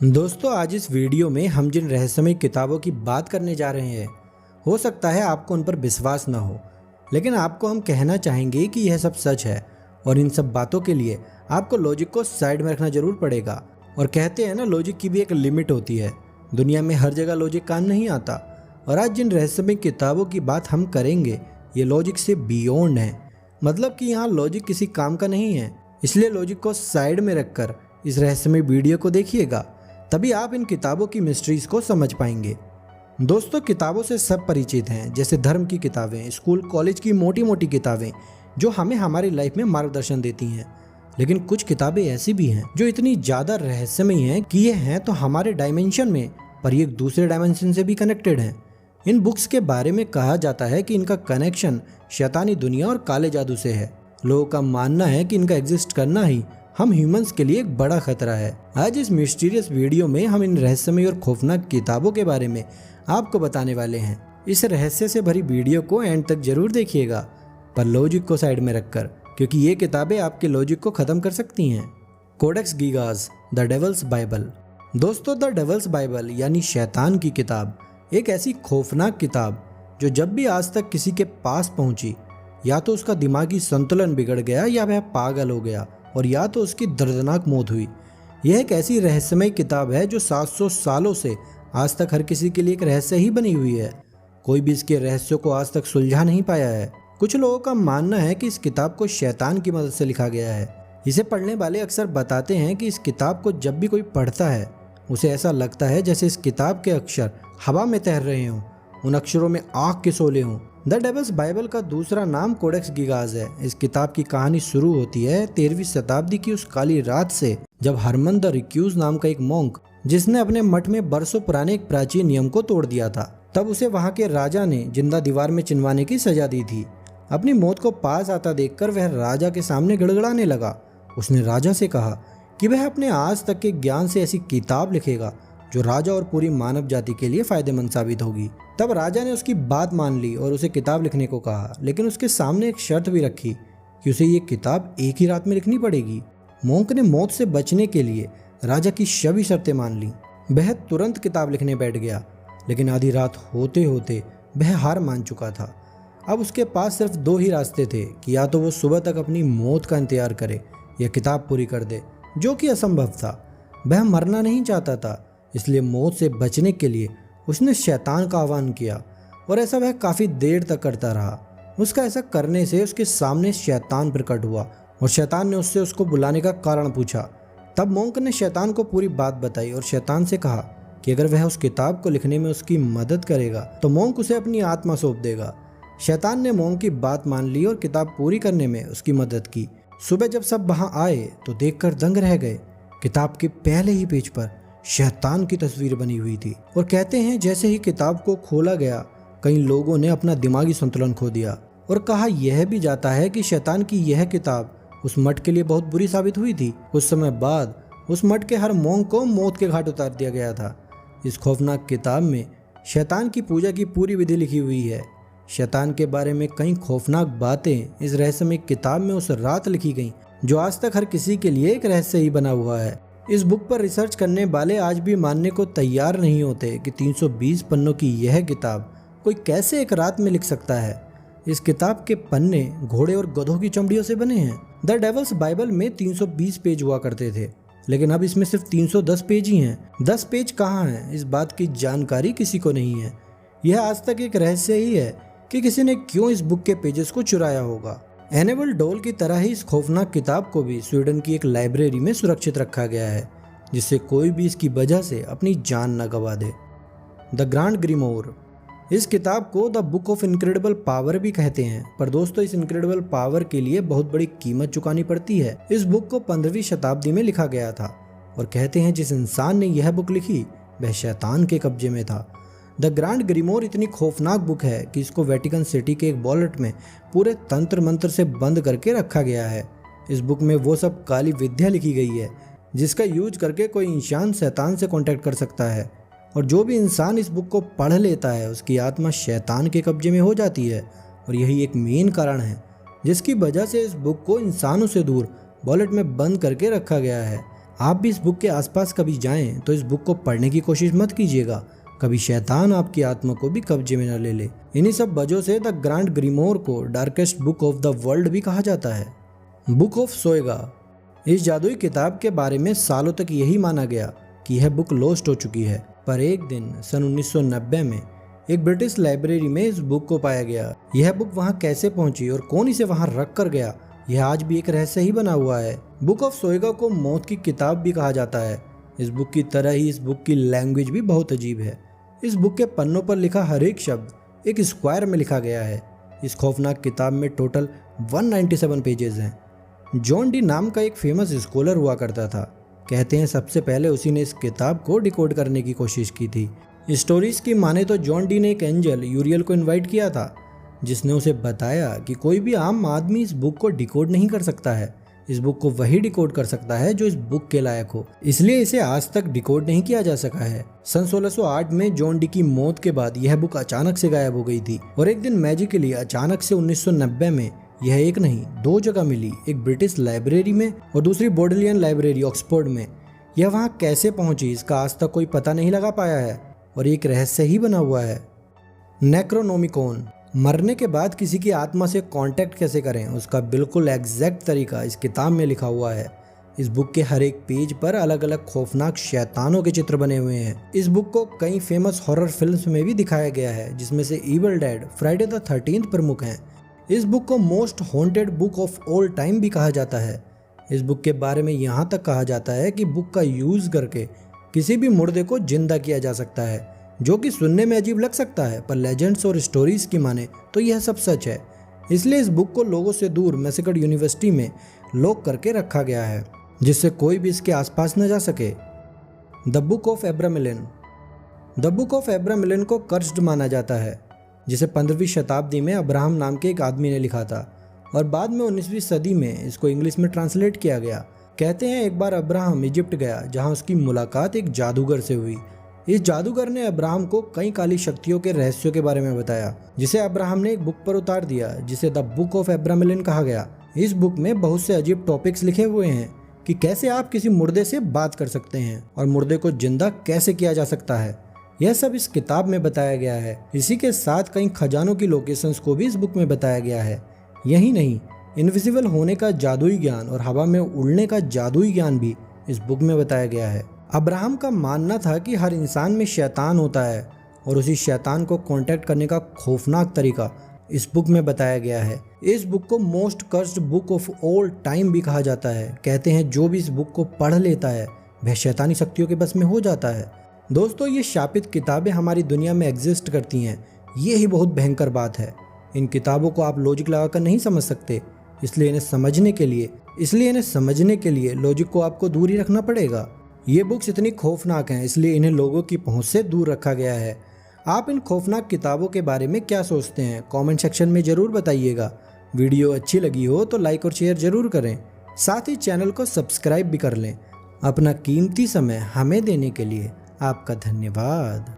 दोस्तों, आज इस वीडियो में हम जिन रहस्यमय किताबों की बात करने जा रहे हैं, हो सकता है आपको उन पर विश्वास न हो, लेकिन आपको हम कहना चाहेंगे कि यह सब सच है और इन सब बातों के लिए आपको लॉजिक को साइड में रखना जरूर पड़ेगा। और कहते हैं ना, लॉजिक की भी एक लिमिट होती है। दुनिया में हर जगह लॉजिक काम नहीं आता और आज जिन रहस्यमय किताबों की बात हम करेंगे ये लॉजिक से बियॉन्ड है। मतलब कि यहाँ लॉजिक किसी काम का नहीं है, इसलिए लॉजिक को साइड में रखकर इस रहस्यमय वीडियो को देखिएगा, तभी आप इन किताबों की मिस्ट्रीज को समझ पाएंगे। दोस्तों, किताबों से सब परिचित हैं, जैसे धर्म की किताबें, स्कूल कॉलेज की मोटी मोटी किताबें जो हमें हमारी लाइफ में मार्गदर्शन देती हैं। लेकिन कुछ किताबें ऐसी भी हैं जो इतनी ज़्यादा रहस्यमय हैं कि ये हैं तो हमारे डायमेंशन में, पर ये दूसरे डायमेंशन से भी कनेक्टेड हैं। इन बुक्स के बारे में कहा जाता है कि इनका कनेक्शन शैतानी दुनिया और काले जादू से है। लोगों का मानना है कि इनका एग्जिस्ट करना ही हम ह्यूमंस के लिए एक बड़ा खतरा है। आज इस मिस्टीरियस वीडियो में हम इन रहस्यमय और खौफनाक किताबों के बारे में आपको बताने वाले हैं। इस रहस्य से भरी वीडियो को एंड तक जरूर देखिएगा, पर लॉजिक को साइड में रखकर, क्योंकि ये किताबें आपके लॉजिक को खत्म कर सकती हैं। Codex Gigas, the devil's Bible. दोस्तों, द डेविल्स बाइबल यानी शैतान की किताब एक ऐसी खौफनाक किताब जो जब भी आज तक किसी के पास पहुंची, या तो उसका दिमागी संतुलन बिगड़ गया, या वह पागल हो गया, और या तो उसकी दर्दनाक मौत हुई। यह एक ऐसी रहस्यमय किताब है जो 700 सालों से आज तक हर किसी के लिए एक रहस्य ही बनी हुई है। कोई भी इसके रहस्यों को आज तक सुलझा नहीं पाया है। कुछ लोगों का मानना है कि इस किताब को शैतान की मदद से लिखा गया है। इसे पढ़ने वाले अक्सर बताते हैं कि इस किताब को जब भी कोई पढ़ता है उसे ऐसा लगता है जैसे इस किताब के अक्षर हवा में तैर रहे हों, उन अक्षरों में आग के शोले हों। द डेविल्स बाइबल का दूसरा नाम कोडेक्स गीगास है। इस किताब की कहानी शुरू होती है 13वीं शताब्दी की उस काली रात से, जब हरमन द रिक्यूज नाम का एक मॉन्क, जिसने अपने मठ में बरसों पुराने एक प्राचीन नियम को तोड़ दिया था, तब उसे वहां के राजा ने जिंदा दीवार में चिनवाने की सजा दी थी। अपनी मौत को पास आता देखकर वह राजा के सामने गड़गड़ाने लगा। उसने राजा से कहा कि वह अपने आज तक के ज्ञान से ऐसी किताब लिखेगा जो राजा और पूरी मानव जाति के लिए फायदेमंद साबित होगी। तब राजा ने उसकी बात मान ली और उसे किताब लिखने को कहा, लेकिन उसके सामने एक शर्त भी रखी कि उसे ये किताब एक ही रात में लिखनी पड़ेगी। मॉन्क ने मौत से बचने के लिए राजा की सभी शर्तें मान ली। वह तुरंत किताब लिखने बैठ गया, लेकिन आधी रात होते होते वह हार मान चुका था। अब उसके पास सिर्फ दो ही रास्ते थे कि या तो वो सुबह तक अपनी मौत का इंतजार करे या किताब पूरी कर दे, जो कि असंभव था। वह मरना नहीं चाहता था, इसलिए मौत से बचने के लिए उसने शैतान का आह्वान किया, और ऐसा वह काफ़ी देर तक करता रहा। उसका ऐसा करने से उसके सामने शैतान प्रकट हुआ और शैतान ने उससे उसको बुलाने का कारण पूछा। तब मॉन्क ने शैतान को पूरी बात बताई और शैतान से कहा कि अगर वह उस किताब को लिखने में उसकी मदद करेगा तो मॉन्क उसे अपनी आत्मा सौंप देगा। शैतान ने मॉन्क की बात मान ली और किताब पूरी करने में उसकी मदद की। सुबह जब सब वहाँ आए तो देखकर दंग रह गए। किताब के पहले ही पेज पर शैतान की तस्वीर बनी हुई थी, और कहते हैं जैसे ही किताब को खोला गया, कई लोगों ने अपना दिमागी संतुलन खो दिया। और कहा यह भी जाता है कि शैतान की यह किताब उस मठ के लिए बहुत बुरी साबित हुई थी। कुछ समय बाद उस मठ के हर मॉन्क को मौत के घाट उतार दिया गया था। इस खौफनाक किताब में शैतान की पूजा की पूरी विधि लिखी हुई है। शैतान के बारे में कई खौफनाक बातें इस रहस्यमय किताब में उस रात लिखी गईं, जो आज तक हर किसी के लिए एक रहस्य ही बना हुआ है। इस बुक पर रिसर्च करने वाले आज भी मानने को तैयार नहीं होते कि 320 पन्नों की यह किताब कोई कैसे एक रात में लिख सकता है। इस किताब के पन्ने घोड़े और गधों की चमड़ियों से बने हैं। द डेविल्स बाइबल में 320 पेज हुआ करते थे, लेकिन अब इसमें सिर्फ 310 पेज ही हैं। 10 पेज कहाँ हैं, इस बात की जानकारी किसी को नहीं है। यह आज तक एक रहस्य ही है कि किसी ने क्यों इस बुक के पेजेस को चुराया होगा। एनेबल डोल की तरह ही इस खौफनाक किताब को भी स्वीडन की एक लाइब्रेरी में सुरक्षित रखा गया है, जिससे कोई भी इसकी वजह से अपनी जान न गंवा दे। The grand ग्रीमोर। इस किताब को the book of incredible power भी कहते हैं, पर दोस्तों इस इनक्रेडिबल पावर के लिए बहुत बड़ी कीमत चुकानी पड़ती है। इस बुक को 15वीं शताब्दी में लिखा गया था, और कहते हैं जिस इंसान ने यह बुक लिखी वह शैतान के कब्जे में था। द ग्रांड ग्रीमोर इतनी खौफनाक बुक है कि इसको वेटिकन सिटी के एक वॉलेट में पूरे तंत्र मंत्र से बंद करके रखा गया है। इस बुक में वो सब काली विद्या लिखी गई है जिसका यूज करके कोई इंसान शैतान से कांटेक्ट कर सकता है, और जो भी इंसान इस बुक को पढ़ लेता है उसकी आत्मा शैतान के कब्जे में हो जाती है। और यही एक मेन कारण है जिसकी वजह से इस बुक को इंसानों से दूर वॉलेट में बंद करके रखा गया है। आप भी इस बुक के आसपास कभी जाएं तो इस बुक को पढ़ने की कोशिश मत कीजिएगा, कभी शैतान आपकी आत्मा को भी कब्जे में न ले ले। इन्हीं सब वजहों से द ग्रांड ग्रीमोर को darkest book of the world भी कहा जाता है। Book of Soyga. इस जादुई किताब के बारे में सालों तक यही माना गया कि यह बुक लॉस्ट हो चुकी है, पर एक दिन सन 1990 में एक ब्रिटिश लाइब्रेरी में इस बुक को पाया गया। यह बुक वहाँ कैसे पहुंची और कौन इसे वहाँ रख कर गया, यह आज भी एक रहस्य ही बना हुआ है। बुक ऑफ सोएगा को मौत की किताब भी कहा जाता है। इस बुक की तरह ही इस बुक की लैंग्वेज भी बहुत अजीब है। इस बुक के पन्नों पर लिखा हर एक शब्द एक स्क्वायर में लिखा गया है। इस खौफनाक किताब में टोटल 197 पेजेस हैं। जॉन डी नाम का एक फेमस स्कॉलर हुआ करता था। कहते हैं सबसे पहले उसी ने इस किताब को डिकोड करने की कोशिश की थी। स्टोरीज की माने तो जॉन डी ने एक एंजल यूरियल को इनवाइट किया था, जिसने उसे बताया कि कोई भी आम आदमी इस बुक को डिकोड नहीं कर सकता है। इस बुक को वही डिकोड कर सकता है जो इस बुक के लायक हो, इसलिए इसे आज तक डिकोड नहीं किया जा सका है। सन 1608 में जॉन डी की मौत के बाद यह बुक अचानक से गायब हो गई थी और एक दिन मैजिकली अचानक से 1990 में यह एक नहीं 2 जगह मिली, एक ब्रिटिश लाइब्रेरी में और दूसरी बोडलियन लाइब्रेरी ऑक्सफोर्ड में। यह वहाँ कैसे पहुंची इसका आज तक कोई पता नहीं लगा पाया है और एक रहस्य ही बना हुआ है। नेक्रोनोमिकॉन। मरने के बाद किसी की आत्मा से कांटेक्ट कैसे करें, उसका बिल्कुल एग्जैक्ट तरीका इस किताब में लिखा हुआ है। इस बुक के हर एक पेज पर अलग अलग खौफनाक शैतानों के चित्र बने हुए हैं। इस बुक को कई फेमस हॉरर फिल्म्स में भी दिखाया गया है, जिसमें से evil dead, Friday the 13th प्रमुख हैं। इस बुक को most haunted book of all time भी कहा जाता है। इस बुक के बारे में यहाँ तक कहा जाता है कि बुक का यूज करके किसी भी मुर्दे को जिंदा किया जा सकता है, जो कि सुनने में अजीब लग सकता है, पर लेजेंड्स और स्टोरीज की माने तो यह सब सच है। इसलिए इस बुक को लोगों से दूर मैसेकट यूनिवर्सिटी में लॉक करके रखा गया है, जिससे कोई भी इसके आसपास न जा सके। The book of Abramelin. The book of Abramelin को कर्स्ड माना जाता है, जिसे 15वीं शताब्दी में अब्राहम नाम के एक आदमी ने लिखा था और बाद में 19वीं सदी में इसको इंग्लिश में ट्रांसलेट किया गया। कहते हैं एक बार अब्राहम इजिप्ट गया, जहां उसकी मुलाकात एक जादूगर से हुई। इस जादूगर ने अब्राहम को कई काली शक्तियों के रहस्यों के बारे में बताया, जिसे अब्राहम ने एक बुक पर उतार दिया, जिसे द बुक ऑफ एब्रामिलिन कहा गया। इस बुक में बहुत से अजीब टॉपिक्स लिखे हुए हैं कि कैसे आप किसी मुर्दे से बात कर सकते हैं और मुर्दे को जिंदा कैसे किया जा सकता है। यह सब इस किताब में बताया गया है। इसी के साथ कई खजानों की लोकेशंस को भी इस बुक में बताया गया है। यही नहीं, इनविजिबल होने का जादुई ज्ञान और हवा में उड़ने का जादुई ज्ञान भी इस बुक में बताया गया है। अब्राहम का मानना था कि हर इंसान में शैतान होता है और उसी शैतान को कांटेक्ट करने का खौफनाक तरीका इस बुक में बताया गया है। इस बुक को most cursed book of all time भी कहा जाता है। कहते हैं जो भी इस बुक को पढ़ लेता है वह शैतानी शक्तियों के बस में हो जाता है। दोस्तों, ये शापित किताबें हमारी दुनिया में एग्जिस्ट करती हैं, ये ही बहुत भयंकर बात है। इन किताबों को आप लॉजिक लगाकर नहीं समझ सकते, इसलिए इन्हें समझने के लिए लॉजिक को आपको दूर ही रखना पड़ेगा। ये बुक्स इतनी खौफनाक हैं, इसलिए इन्हें लोगों की पहुंच से दूर रखा गया है। आप इन खौफनाक किताबों के बारे में क्या सोचते हैं, कमेंट सेक्शन में ज़रूर बताइएगा। वीडियो अच्छी लगी हो तो लाइक और शेयर ज़रूर करें, साथ ही चैनल को सब्सक्राइब भी कर लें। अपना कीमती समय हमें देने के लिए आपका धन्यवाद।